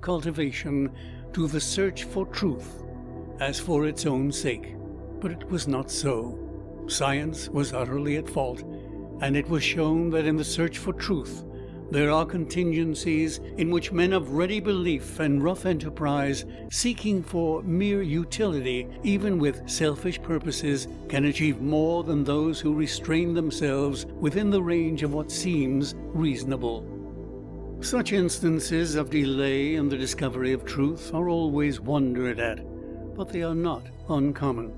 cultivation to the search for truth as for its own sake. But it was not so. Science was utterly at fault, and it was shown that in the search for truth there are contingencies in which men of ready belief and rough enterprise, seeking for mere utility, even with selfish purposes, can achieve more than those who restrain themselves within the range of what seems reasonable. Such instances of delay in the discovery of truth are always wondered at, but they are not uncommon.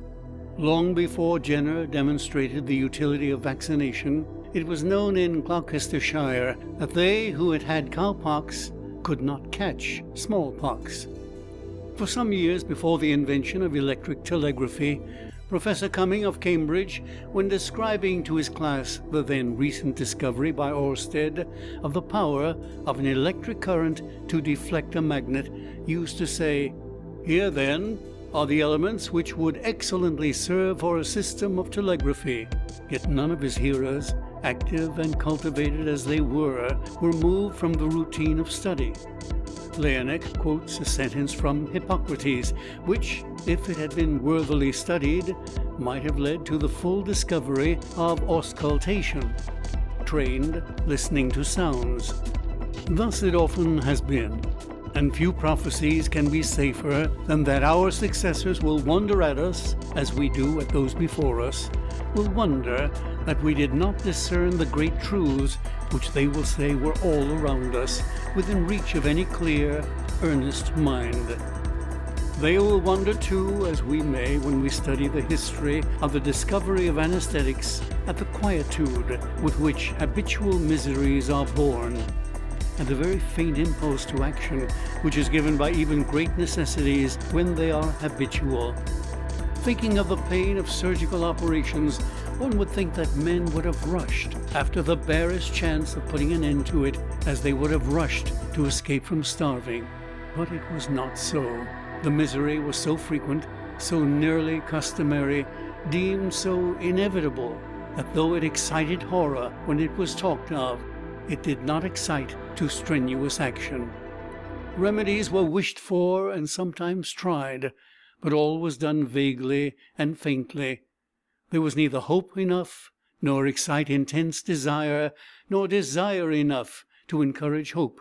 Long before Jenner demonstrated the utility of vaccination, it was known in Gloucestershire that they who had had cowpox could not catch smallpox. For some years before the invention of electric telegraphy, Professor Cumming of Cambridge, when describing to his class the then recent discovery by Oersted of the power of an electric current to deflect a magnet, used to say, "Here, then, are the elements which would excellently serve for a system of telegraphy." Yet none of his hearers, active and cultivated as they were moved from the routine of study. Laennec quotes a sentence from Hippocrates, which, if it had been worthily studied, might have led to the full discovery of auscultation, trained listening to sounds. Thus it often has been, and few prophecies can be safer than that our successors will wonder at us, as we do at those before us, will wonder that we did not discern the great truths which they will say were all around us, within reach of any clear, earnest mind. They will wonder too, as we may, when we study the history of the discovery of anesthetics, at the quietude with which habitual miseries are borne, and the very faint impulse to action which is given by even great necessities when they are habitual. Thinking of the pain of surgical operations, one would think that men would have rushed after the barest chance of putting an end to it, as they would have rushed to escape from starving. But it was not so. The misery was so frequent, so nearly customary, deemed so inevitable, that though it excited horror when it was talked of, it did not excite to strenuous action. Remedies were wished for and sometimes tried, but all was done vaguely and faintly. There was neither hope enough, nor excite intense desire, nor desire enough to encourage hope.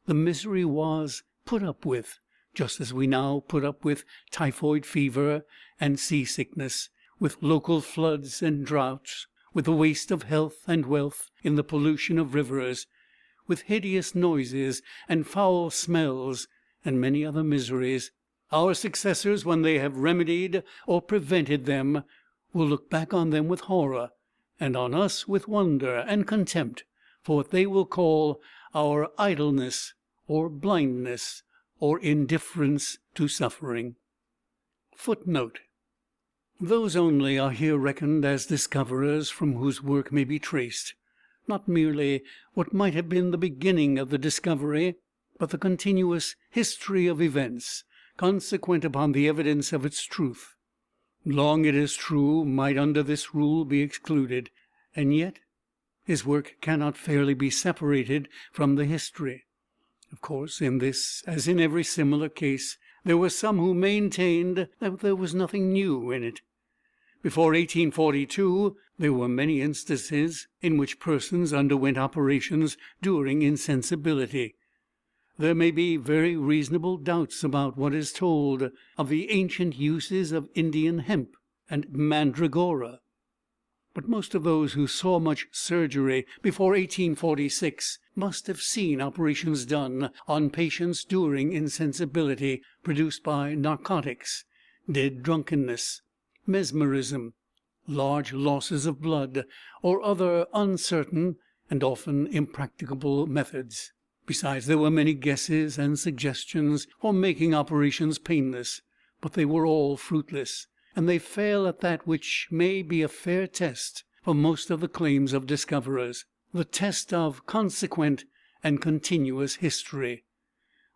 The misery was put up with, just as we now put up with typhoid fever and seasickness, with local floods and droughts, with the waste of health and wealth in the pollution of rivers, with hideous noises and foul smells, and many other miseries. Our successors, when they have remedied or prevented them, will look back on them with horror, and on us with wonder and contempt for what they will call our idleness, or blindness, or indifference to suffering. Footnote: those only are here reckoned as discoverers from whose work may be traced, not merely what might have been the beginning of the discovery, but the continuous history of events, consequent upon the evidence of its truth. Long, it is true, might under this rule be excluded, and yet his work cannot fairly be separated from the history. Of course, in this, as in every similar case, there were some who maintained that there was nothing new in it. Before 1842, there were many instances in which persons underwent operations during insensibility. There may be very reasonable doubts about what is told of the ancient uses of Indian hemp and mandragora, but most of those who saw much surgery before 1846 must have seen operations done on patients during insensibility produced by narcotics, dead drunkenness, mesmerism, large losses of blood, or other uncertain and often impracticable methods. Besides, there were many guesses and suggestions for making operations painless, but they were all fruitless, and they fail at that which may be a fair test for most of the claims of discoverers, the test of consequent and continuous history.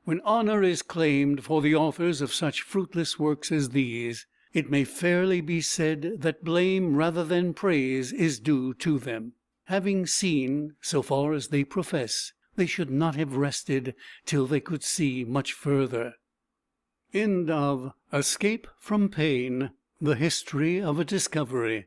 When honor is claimed for the authors of such fruitless works as these, it may fairly be said that blame rather than praise is due to them. Having seen, so far as they profess, they should not have rested till they could see much further. End of Escape from Pain, the History of a Discovery,